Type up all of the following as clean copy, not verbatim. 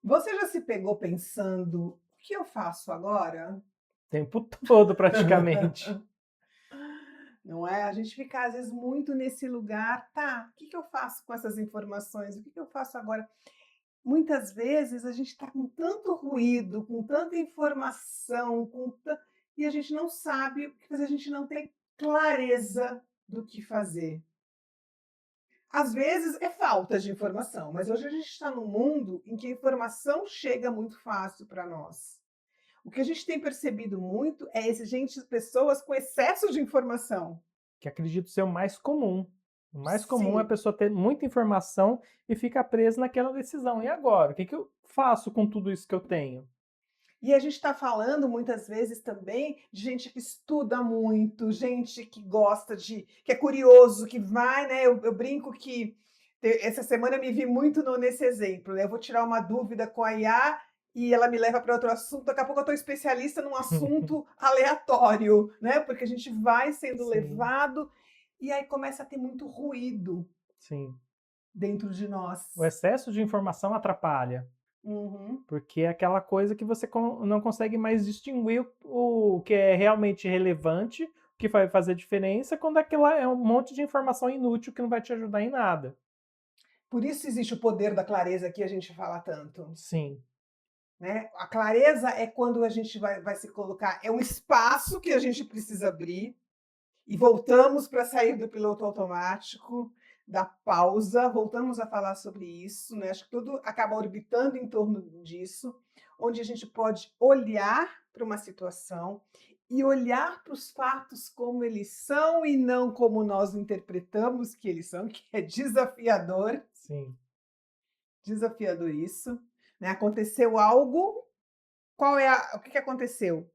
Você já se pegou pensando: "O que eu faço agora?" O tempo todo praticamente. Não é? A gente fica às vezes muito nesse lugar: "Tá, o que que eu faço com essas informações? O que que eu faço agora?" Muitas vezes a gente está com tanto ruído, com tanta informação, e a gente não sabe o que fazer, a gente não tem clareza do que fazer. Às vezes é falta de informação, mas hoje a gente está num mundo em que a informação chega muito fácil para nós. O que a gente tem percebido muito é pessoas com excesso de informação. Que acredito ser o mais comum. O mais comum é a Sim. pessoa ter muita informação e ficar presa naquela decisão. E agora? O que que eu faço com tudo isso que eu tenho? E a gente está falando muitas vezes também de gente que estuda muito, gente que gosta que é curioso, que vai, né? Eu brinco que essa semana eu me vi muito nesse exemplo, né? Eu vou tirar uma dúvida com a IA e ela me leva para outro assunto. Daqui a pouco eu estou especialista num assunto aleatório, né? Porque a gente vai sendo Sim, levado e aí começa a ter muito ruído sim. dentro de O nós. excesso de informação atrapalha, Uhum. porque é aquela coisa que você não consegue mais distinguir o que é realmente relevante, o que vai fazer diferença, quando aquilo é um monte de informação inútil que não vai te ajudar em nada. Por isso existe o poder da clareza que a gente fala tanto. Sim, Né? A clareza é quando a gente vai se colocar, é um espaço que a gente precisa abrir e voltamos para sair do piloto automático, da pausa, voltamos a falar sobre isso, né? Acho que tudo acaba orbitando em torno disso, onde a gente pode olhar para uma situação e olhar para os fatos como eles são e não como nós interpretamos que eles são, que é desafiador, sim. desafiador isso, né? Aconteceu algo. O que que aconteceu?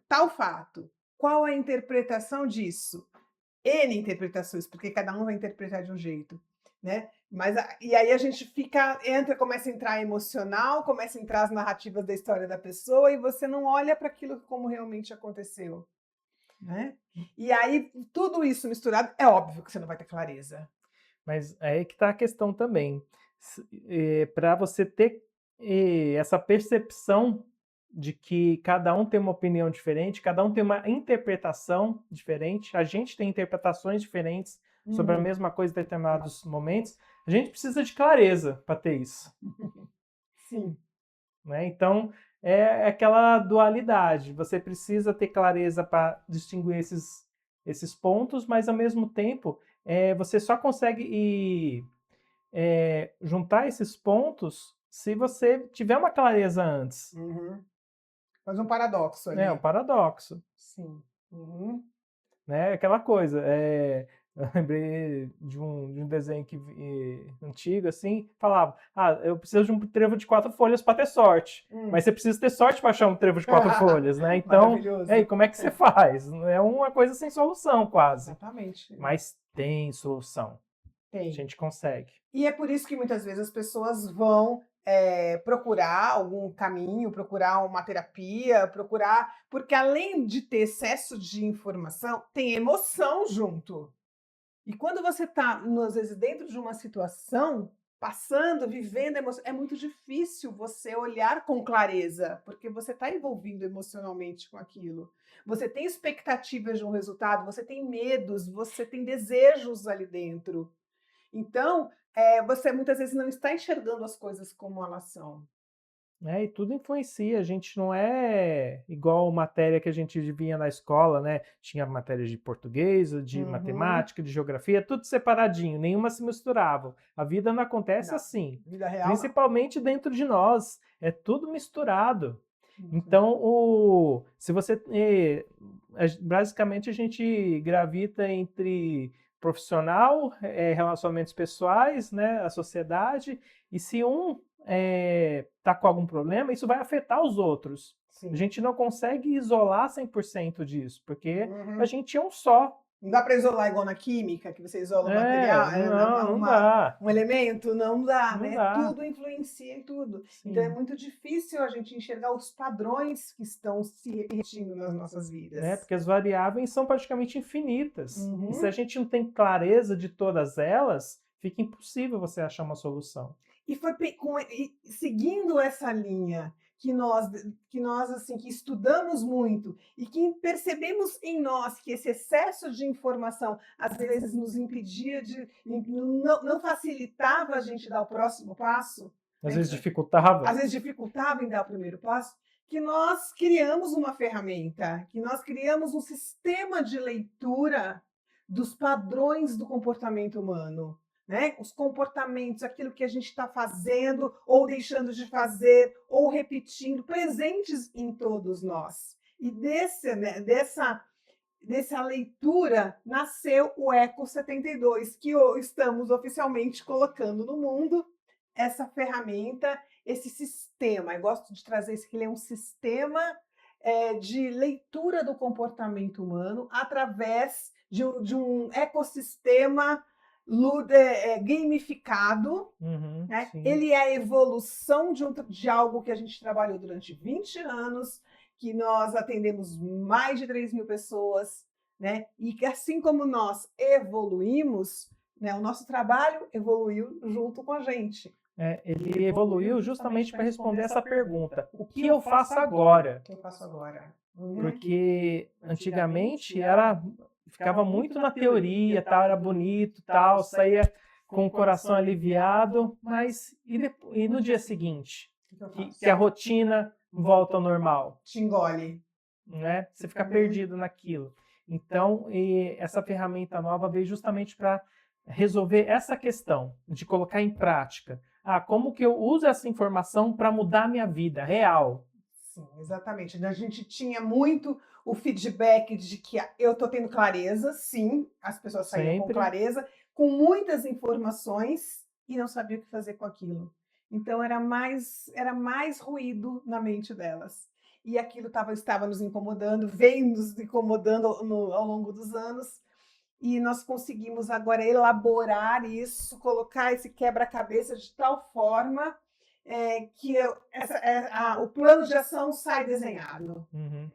Tal fato. Qual a interpretação disso? N interpretações, porque cada um vai interpretar de um jeito, né? E aí a gente começa a entrar emocional, começa a entrar as narrativas da história da pessoa e você não olha para aquilo como realmente aconteceu, né? E aí tudo isso misturado, é óbvio que você não vai ter clareza. Mas é aí que está a questão também. Para você ter essa percepção de que cada um tem uma opinião diferente, cada um tem uma interpretação diferente, a gente tem interpretações diferentes sobre a Uhum. mesma coisa em determinados momentos, a gente precisa de clareza para ter isso. Sim. Né? Então, é aquela dualidade. Você precisa ter clareza para distinguir esses pontos, mas ao mesmo tempo, você só consegue juntar esses pontos se você tiver uma clareza antes. Uhum. Faz um paradoxo É um ali. paradoxo. Sim. Uhum. Né? Aquela coisa. Eu lembrei de um desenho antigo, assim, falava: Ah, eu preciso de um trevo de 4 folhas para ter sorte. Hum. Mas você precisa ter sorte para achar um trevo de 4 folhas, né? Então, e Maravilhoso. como é que você faz? É uma coisa sem solução, quase. Exatamente. Mas tem solução. A Tem. gente consegue. E é por isso que muitas vezes as pessoas vão, procurar algum caminho, procurar uma terapia, porque além de ter excesso de informação, tem emoção junto. E quando você está, às vezes, dentro de uma situação, passando, vivendo emoção, é muito difícil você olhar com clareza, porque você está envolvido emocionalmente com aquilo. Você tem expectativas de um resultado, você tem medos, você tem desejos ali dentro. Então, você muitas vezes não está enxergando as coisas como elas são. É, e tudo influencia, a gente não é igual matéria que a gente via na escola, né? Tinha matéria de português, de Uhum. matemática, de geografia, tudo separadinho, nenhuma se misturava. A vida não acontece Não, assim, vida real não. principalmente dentro de nós, é tudo misturado. Uhum. Então, se você, basicamente a gente gravita entre profissional, relacionamentos pessoais, né, a sociedade, e se um tá com algum problema, isso vai afetar os outros. A Sim. gente não consegue isolar 100% disso, porque a Uhum. gente é um só. Não dá para isolar igual na química, que você isola o material, Não, não dá. um elemento, não dá, Não né? dá. Tudo influencia em tudo. Então é Sim. muito difícil a gente enxergar os padrões que estão se repetindo nas nossas Né? vidas. Porque as variáveis são praticamente infinitas. E se a Uhum. gente não tem clareza de todas elas, fica impossível você achar uma solução. E foi seguindo essa linha que nós assim que estudamos muito e que percebemos em nós que esse excesso de informação às vezes nos impedia não facilitava a gente dar o próximo passo, Às né? vezes dificultava. Às vezes dificultava em dar o primeiro passo, que nós criamos uma ferramenta, que nós criamos um sistema de leitura dos padrões do comportamento humano, né? Os comportamentos, aquilo que a gente está fazendo ou deixando de fazer ou repetindo, presentes em todos nós. E dessa leitura nasceu o Eco 72, que estamos oficialmente colocando no mundo essa ferramenta, esse sistema. Eu gosto de trazer isso, que ele é um sistema de leitura do comportamento humano através de um ecossistema gamificado, né? Sim. Ele é a evolução de algo que a gente trabalhou durante 20 anos, que nós atendemos mais de 3.000 pessoas, né? E que assim como nós evoluímos, né, o nosso trabalho evoluiu junto com a gente. Ele evoluiu justamente para responder essa pergunta: o que eu faço agora? O que eu faço agora? Porque antigamente ficava muito na teoria, tal, era bonito, tal, saía com o coração aliviado, mas e no dia seguinte? Que a rotina volta ao normal, Te engole. né? Você fica perdido naquilo. Então, essa ferramenta nova veio justamente para resolver essa questão de colocar em prática. Como que eu uso essa informação para mudar a minha vida real? Sim, exatamente. A gente tinha muito o feedback de que eu estou tendo clareza, sim, as pessoas saíam com clareza, com muitas informações e não sabiam o que fazer com aquilo. Então era mais ruído na mente delas. E aquilo estava nos incomodando, veio nos incomodando ao longo dos anos, e nós conseguimos agora elaborar isso, colocar esse quebra-cabeça de tal forma que o plano de ação sai desenhado.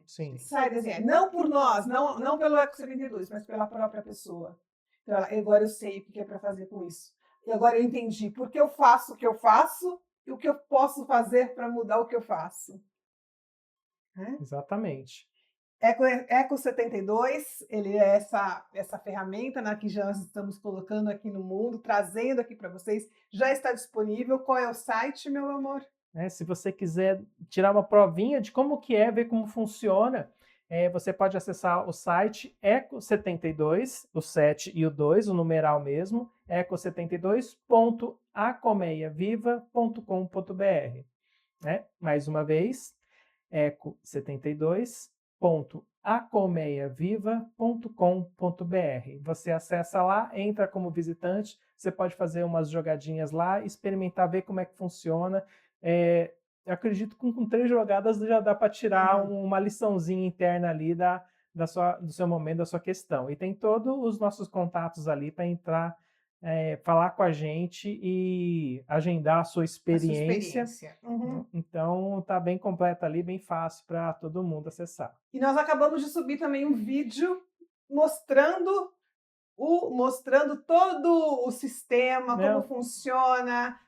Sim. Sai desenhado. Não por nós, não pelo Eco 72, mas pela própria pessoa. Então, agora eu sei o que é para fazer com isso. E agora eu entendi por que eu faço o que eu faço e o que eu posso fazer para mudar o que eu faço. Exatamente. Eco 72, ele é essa ferramenta, né, que já estamos colocando aqui no mundo, trazendo aqui para vocês, já está disponível. Qual é o site, meu amor? Se você quiser tirar uma provinha de como que é, ver como funciona, você pode acessar o site Eco72, o 7 e o 2, o numeral mesmo, eco72.acolmeiaviva.com.br. Mais uma vez, eco72.acolmeiaviva.com.br. Você acessa lá, entra como visitante, você pode fazer umas jogadinhas lá, experimentar, ver como é que funciona. Eu acredito que com 3 jogadas já dá para tirar uma liçãozinha interna ali do seu momento, da sua questão. E tem todos os nossos contatos ali para entrar, falar com a gente e agendar a sua experiência. Então tá bem completo ali, bem fácil para todo mundo acessar. E nós acabamos de subir também um vídeo mostrando todo o sistema, como funciona.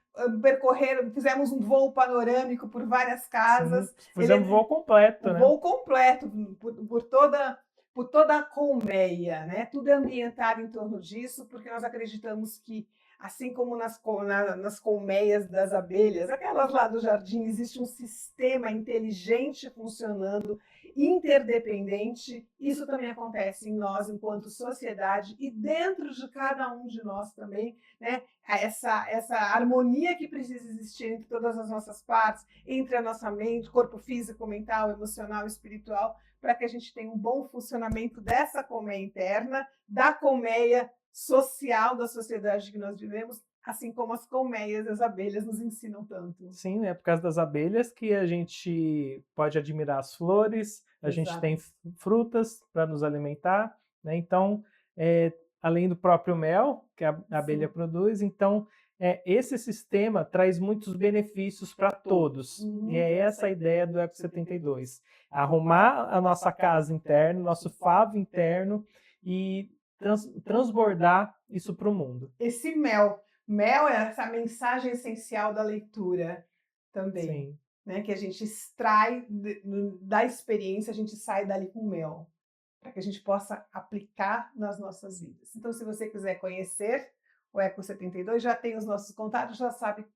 Fizemos um voo panorâmico por várias casas. Sim, fizemos voo completo, né? Voo completo por toda a colmeia, né? Tudo é ambientado em torno disso, porque nós acreditamos que, assim como nas colmeias das abelhas, aquelas lá do jardim, existe um sistema inteligente funcionando, interdependente. Isso também acontece em nós enquanto sociedade e dentro de cada um de nós também, né? Essa harmonia que precisa existir entre todas as nossas partes, entre a nossa mente, corpo físico, mental, emocional, espiritual, para que a gente tenha um bom funcionamento dessa colmeia interna, da colmeia social da sociedade que nós vivemos, assim como as colmeias, as abelhas nos ensinam tanto. Sim, é por causa das abelhas que a gente pode admirar as flores, a gente tem frutas para nos alimentar, né? Então, além do próprio mel que a abelha produz, então esse sistema traz muitos benefícios para todos. E é essa a ideia do Eco 72. Arrumar a nossa casa interna, nosso favo interno e transbordar isso para o mundo. Esse mel, Mel é essa mensagem essencial da leitura também, Sim. né? Que a gente extrai da experiência, a gente sai dali com mel, para que a gente possa aplicar nas nossas vidas. Então, se você quiser conhecer o Eco 72, já tem os nossos contatos, já sabe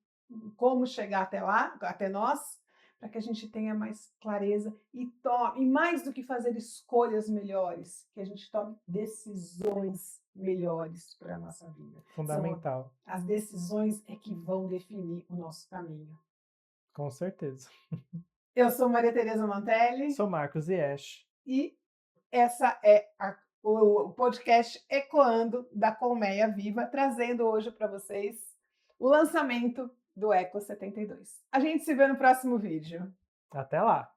como chegar até lá, até nós, para que a gente tenha mais clareza e mais do que fazer escolhas melhores, que a gente tome decisões melhores para a nossa vida. São Fundamental. as decisões é que vão definir o nosso caminho. Com certeza. Eu sou Maria Tereza Mantelli Sou Marcos Iesch. e essa é o podcast Ecoando da Colmeia Viva, trazendo hoje para vocês o lançamento do Eco 72. A gente se vê no próximo vídeo. Até lá!